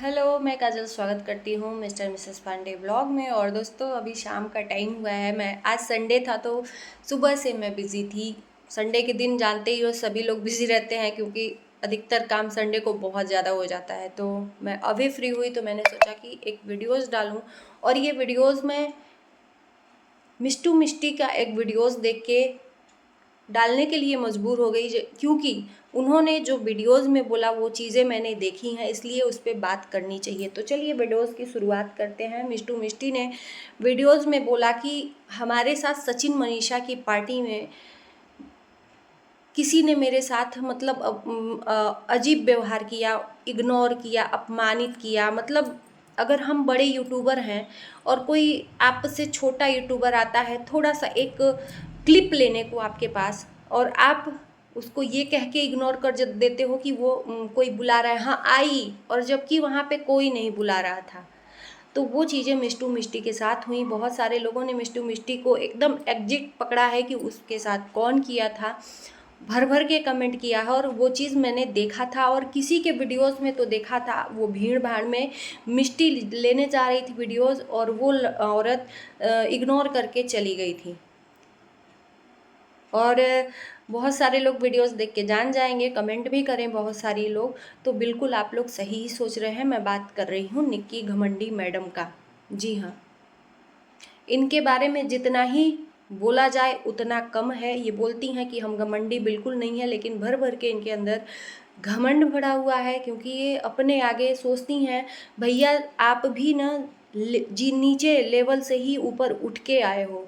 Hello, मैं काजल स्वागत करती हूँ मिस्टर मिसेस पांडे ब्लॉग में। और दोस्तों, अभी शाम का टाइम हुआ है। मैं आज संडे था तो सुबह से मैं बिज़ी थी। संडे के दिन जानते ही हो, सभी लोग बिज़ी रहते हैं क्योंकि अधिकतर काम संडे को बहुत ज़्यादा हो जाता है। तो मैं अभी फ्री हुई तो मैंने सोचा कि एक वीडियोस डालूं। और ये वीडियोस में मिष्टू मिष्टी का एक वीडियोस देख के डालने के लिए मजबूर हो गई, क्योंकि उन्होंने जो वीडियोस में बोला वो चीज़ें मैंने देखी हैं, इसलिए उस पर बात करनी चाहिए। तो चलिए वीडियोस की शुरुआत करते हैं। मिष्टू मिष्टी ने वीडियोस में बोला कि हमारे साथ सचिन मनीषा की पार्टी में किसी ने मेरे साथ मतलब अजीब व्यवहार किया, इग्नोर किया, अपमानित किया। मतलब अगर हम बड़े यूट्यूबर हैं और कोई आपसे छोटा यूट्यूबर आता है थोड़ा सा एक क्लिप लेने को आपके पास, और आप उसको ये कह के इग्नोर कर देते हो कि वो कोई बुला रहा है, हाँ आई, और जबकि वहाँ पे कोई नहीं बुला रहा था। तो वो चीज़ें मिष्टू मिष्टी के साथ हुई। बहुत सारे लोगों ने मिष्टू मिष्टी को एकदम एग्जिट पकड़ा है कि उसके साथ कौन किया था, भर भर के कमेंट किया है। और वो चीज़ मैंने देखा था और किसी के वीडियोस में तो देखा था, वो भीड़ भाड़ में मिष्टी लेने जा रही थी वीडियोस और वो औरत इग्नोर करके चली गई थी। और बहुत सारे लोग वीडियोस देख के जान जाएंगे, कमेंट भी करें बहुत सारी लोग। तो बिल्कुल आप लोग सही सोच रहे हैं। मैं बात कर रही हूँ निक्की घमंडी मैडम का। जी हाँ, इनके बारे में जितना ही बोला जाए उतना कम है। ये बोलती हैं कि हम घमंडी बिल्कुल नहीं है, लेकिन भर भर के इनके अंदर घमंड भरा हुआ है, क्योंकि ये अपने आगे सोचती हैं। भैया आप भी ना जी नीचे लेवल से ही ऊपर उठ के आए हो।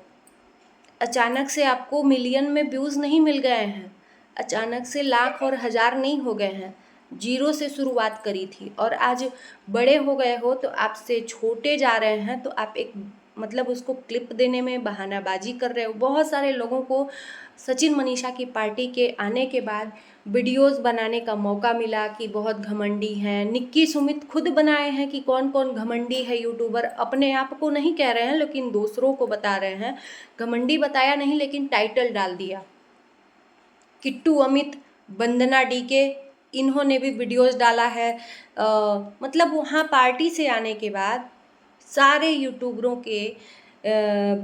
अचानक से आपको मिलियन में व्यूज़ नहीं मिल गए हैं, अचानक से लाख और हज़ार नहीं हो गए हैं। जीरो से शुरुआत करी थी और आज बड़े हो गए हो। तो आपसे छोटे जा रहे हैं तो आप एक मतलब उसको क्लिप देने में बहानाबाजी कर रहे हो। बहुत सारे लोगों को सचिन मनीषा की पार्टी के आने के बाद वीडियोस बनाने का मौका मिला कि बहुत घमंडी हैं। निक्की सुमित खुद बनाए हैं कि कौन कौन घमंडी है यूट्यूबर। अपने आप को नहीं कह रहे हैं लेकिन दूसरों को बता रहे हैं। घमंडी बताया नहीं लेकिन टाइटल डाल दिया। किट्टू अमित, वंदना डीके, इन्होंने भी वीडियोस डाला है। मतलब वहाँ पार्टी से आने के बाद सारे यूट्यूबरों के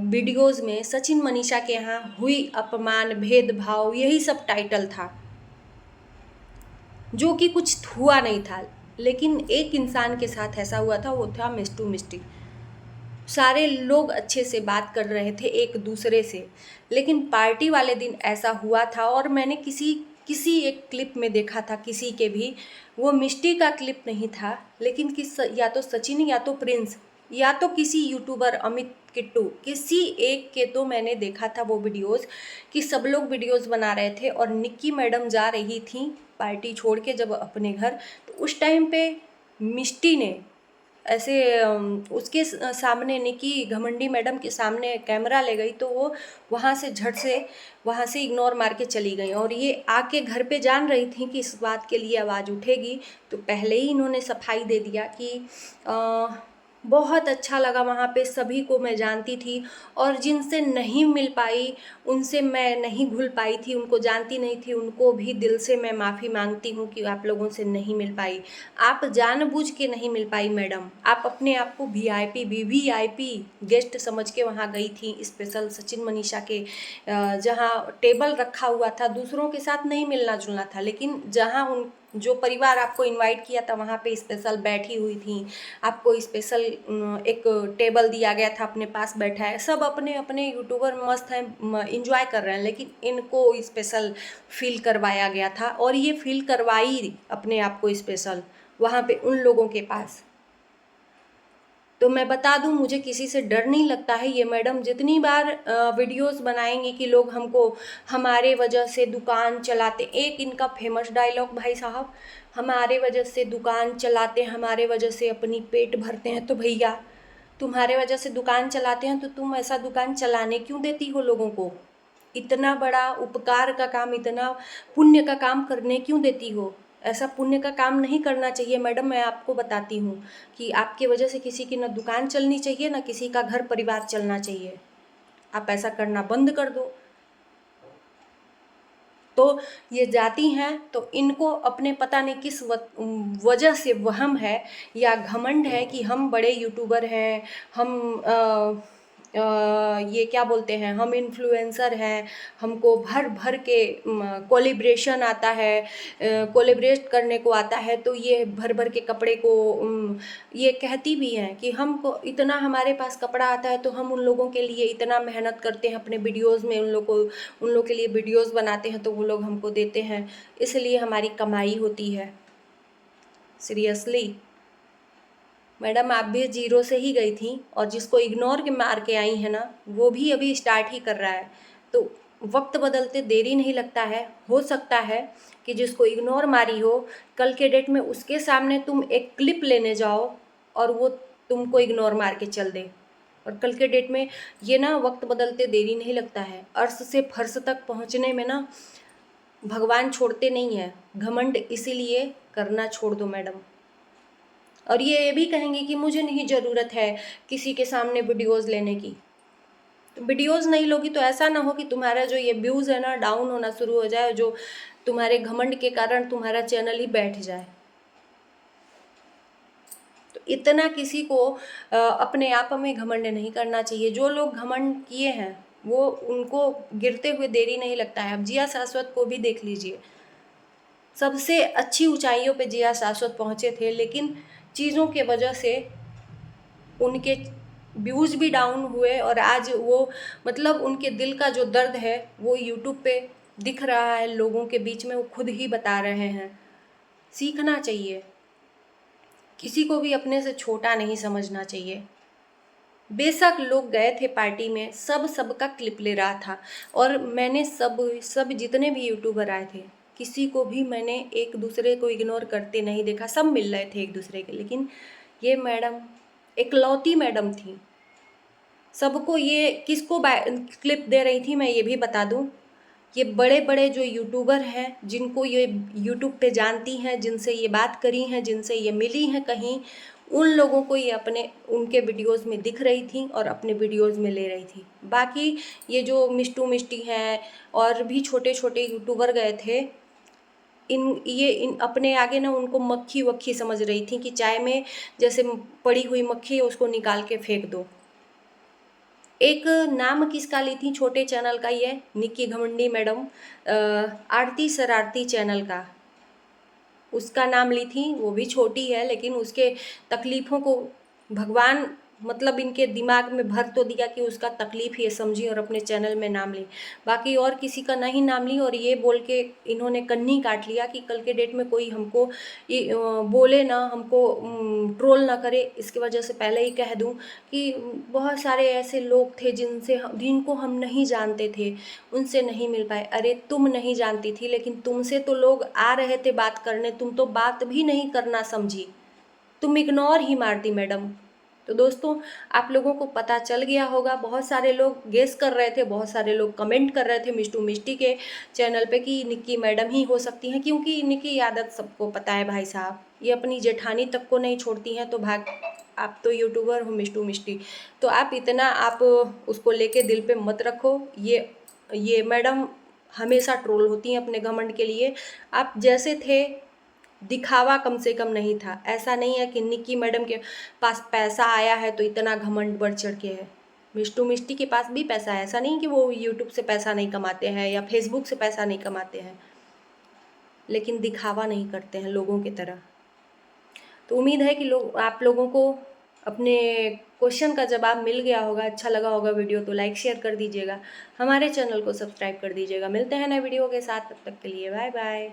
वीडियोस में सचिन मनीषा के यहाँ हुई अपमान, भेदभाव, यही सब टाइटल था, जो कि कुछ हुआ नहीं था। लेकिन एक इंसान के साथ ऐसा हुआ था, वो था मिष्टू मिष्टी। सारे लोग अच्छे से बात कर रहे थे एक दूसरे से, लेकिन पार्टी वाले दिन ऐसा हुआ था। और मैंने किसी किसी एक क्लिप में देखा था, किसी के भी, वो मिष्टी का क्लिप नहीं था, लेकिन या तो सचिन या तो प्रिंस या तो किसी यूट्यूबर अमित, किट्टू, किसी एक के तो मैंने देखा था वो वीडियोस, कि सब लोग वीडियोस बना रहे थे और निक्की मैडम जा रही थी पार्टी छोड़ के जब अपने घर। तो उस टाइम पे मिष्टी ने ऐसे उसके सामने, निकी घमंडी मैडम के सामने कैमरा ले गई, तो वो वहाँ से झट से वहाँ से इग्नोर मार के चली गई। और ये आके घर पे जान रही थी कि इस बात के लिए आवाज़ उठेगी, तो पहले ही इन्होंने सफाई दे दिया कि बहुत अच्छा लगा, वहाँ पे सभी को मैं जानती थी और जिनसे नहीं मिल पाई उनसे मैं नहीं घुल पाई थी, उनको जानती नहीं थी, उनको भी दिल से मैं माफ़ी मांगती हूँ कि आप लोगों से नहीं मिल पाई। आप जानबूझ के नहीं मिल पाई मैडम, आप अपने आप को वीआईपी वीवीआईपी गेस्ट समझ के वहाँ गई थी स्पेशल सचिन मनीषा के जहाँ टेबल रखा हुआ था। दूसरों के साथ नहीं मिलना जुलना था, लेकिन जहाँ उन जो परिवार आपको इनवाइट किया था वहाँ पे स्पेशल बैठी हुई थी। आपको स्पेशल एक टेबल दिया गया था, अपने पास बैठा है। सब अपने अपने यूट्यूबर मस्त हैं, इंजॉय कर रहे हैं, लेकिन इनको स्पेशल फील करवाया गया था। और ये फील करवाई अपने आप को स्पेशल वहाँ पे उन लोगों के पास। तो मैं बता दूं, मुझे किसी से डर नहीं लगता है। ये मैडम जितनी बार वीडियोस बनाएंगी कि लोग हमको हमारे वजह से दुकान चलाते, एक इनका फेमस डायलॉग भाई साहब, हमारे वजह से दुकान चलाते, हमारे वजह से अपनी पेट भरते हैं। तो भैया तुम्हारे वजह से दुकान चलाते हैं तो तुम ऐसा दुकान चलाने क्यों देती हो लोगों को? इतना बड़ा उपकार का काम, इतना पुण्य का काम करने क्यों देती हो? ऐसा पुण्य का काम नहीं करना चाहिए मैडम। मैं आपको बताती हूँ कि आपके वजह से किसी की ना दुकान चलनी चाहिए, ना किसी का घर परिवार चलना चाहिए। आप ऐसा करना बंद कर दो। तो ये जाती हैं तो इनको अपने पता नहीं किस वजह से वहम है या घमंड है कि हम बड़े यूट्यूबर हैं, हम ये क्या बोलते हैं, हम इन्फ्लुएंसर हैं, हमको भर भर के कोलिब्रेशन आता है, कोलिब्रेट करने को आता है, तो ये भर भर के कपड़े को ये कहती भी हैं कि हमको इतना हमारे पास कपड़ा आता है तो हम उन लोगों के लिए इतना मेहनत करते हैं अपने वीडियोज़ में, उन लोग के लिए वीडियोज़ बनाते हैं तो वो लोग हमको देते हैं, इसलिए हमारी कमाई होती है। सीरियसली मैडम, आप भी जीरो से ही गई थी और जिसको इग्नोर के मार के आई है ना, वो भी अभी स्टार्ट ही कर रहा है। तो वक्त बदलते देरी नहीं लगता है। हो सकता है कि जिसको इग्नोर मारी हो, कल के डेट में उसके सामने तुम एक क्लिप लेने जाओ और वो तुमको इग्नोर मार के चल दे। और कल के डेट में ये ना, वक्त बदलते देरी नहीं लगता है। अर्श से फर्श तक पहुँचने में ना भगवान छोड़ते नहीं है। घमंड इसीलिए करना छोड़ दो मैडम। और ये भी कहेंगे कि मुझे नहीं ज़रूरत है किसी के सामने वीडियोस लेने की। तो वीडियोस नहीं लोगी तो ऐसा ना हो कि तुम्हारा जो ये व्यूज़ है ना डाउन होना शुरू हो जाए, जो तुम्हारे घमंड के कारण तुम्हारा चैनल ही बैठ जाए। तो इतना किसी को अपने आप में घमंड नहीं करना चाहिए। जो लोग घमंड किए हैं वो, उनको गिरते हुए देरी नहीं लगता है। अब जिया शाश्वत को भी देख लीजिए, सबसे अच्छी ऊंचाइयों पे जिया शाश्वत पहुँचे थे, लेकिन चीज़ों के वजह से उनके व्यूज़ भी डाउन हुए और आज वो, मतलब उनके दिल का जो दर्द है वो यूट्यूब पे दिख रहा है लोगों के बीच में, वो खुद ही बता रहे हैं। सीखना चाहिए, किसी को भी अपने से छोटा नहीं समझना चाहिए। बेशक लोग गए थे पार्टी में, सबका क्लिप ले रहा था और मैंने सब जितने भी यूट्यूबर आए थे, किसी को भी मैंने एक दूसरे को इग्नोर करते नहीं देखा। सब मिल रहे थे एक दूसरे के। लेकिन ये मैडम इकलौती मैडम थी। सबको ये किसको क्लिप दे रही थी मैं ये भी बता दूं, ये बड़े बड़े जो यूट्यूबर हैं, जिनको ये यूट्यूब पे जानती हैं, जिनसे ये बात करी हैं, जिनसे ये मिली हैं कहीं, उन लोगों को ये अपने उनके वीडियोस में दिख रही थी और अपने वीडियोस में ले रही थी। बाकी ये जो मिष्टू मिष्टी हैं और भी छोटे छोटे यूट्यूबर गए थे, इन अपने आगे ना उनको मक्खी वक्खी समझ रही थी कि चाय में जैसे पड़ी हुई मक्खी है उसको निकाल के फेंक दो। एक नाम किसका ली थी छोटे चैनल का, ये निक्की घमंडी मैडम, आरती शरारती चैनल का, उसका नाम ली थी। वो भी छोटी है लेकिन उसके तकलीफ़ों को भगवान मतलब इनके दिमाग में भर तो दिया कि उसका तकलीफ़ ये समझी और अपने चैनल में नाम ली। बाकी और किसी का नहीं नाम ली और ये बोल के इन्होंने कन्नी काट लिया कि कल के डेट में कोई हमको बोले ना, हमको ट्रोल ना करे। इसकी वजह से पहले ही कह दूं कि बहुत सारे ऐसे लोग थे जिनको हम नहीं जानते थे, उनसे नहीं मिल पाए। अरे तुम नहीं जानती थी, लेकिन तुमसे तो लोग आ रहे थे बात करने, तुम तो बात भी नहीं करना समझी, तुम इग्नोर ही मारती मैडम। तो दोस्तों, आप लोगों को पता चल गया होगा। बहुत सारे लोग गेस कर रहे थे, बहुत सारे लोग कमेंट कर रहे थे मिष्टू मिष्टी के चैनल पे कि निक्की मैडम ही हो सकती हैं, क्योंकि निक्की की आदत सबको पता है भाई साहब, ये अपनी जेठानी तक को नहीं छोड़ती हैं। तो आप तो यूट्यूबर हो मिष्टू मिष्टी, तो आप इतना आप उसको लेके दिल पे मत रखो। ये मैडम हमेशा ट्रोल होती हैं अपने घमंड के लिए। आप जैसे थे, दिखावा कम से कम नहीं था। ऐसा नहीं है कि निक्की मैडम के पास पैसा आया है तो इतना घमंड बढ़ चढ़ के है। मिष्टू मिष्टी के पास भी पैसा है, ऐसा नहीं कि वो यूट्यूब से पैसा नहीं कमाते हैं या फेसबुक से पैसा नहीं कमाते हैं, लेकिन दिखावा नहीं करते हैं लोगों की तरह। तो उम्मीद है कि आप लोगों को अपने क्वेश्चन का जवाब मिल गया होगा। अच्छा लगा होगा वीडियो तो लाइक शेयर कर दीजिएगा, हमारे चैनल को सब्सक्राइब कर दीजिएगा। मिलते हैं नए वीडियो के साथ, तब तक के लिए बाय बाय।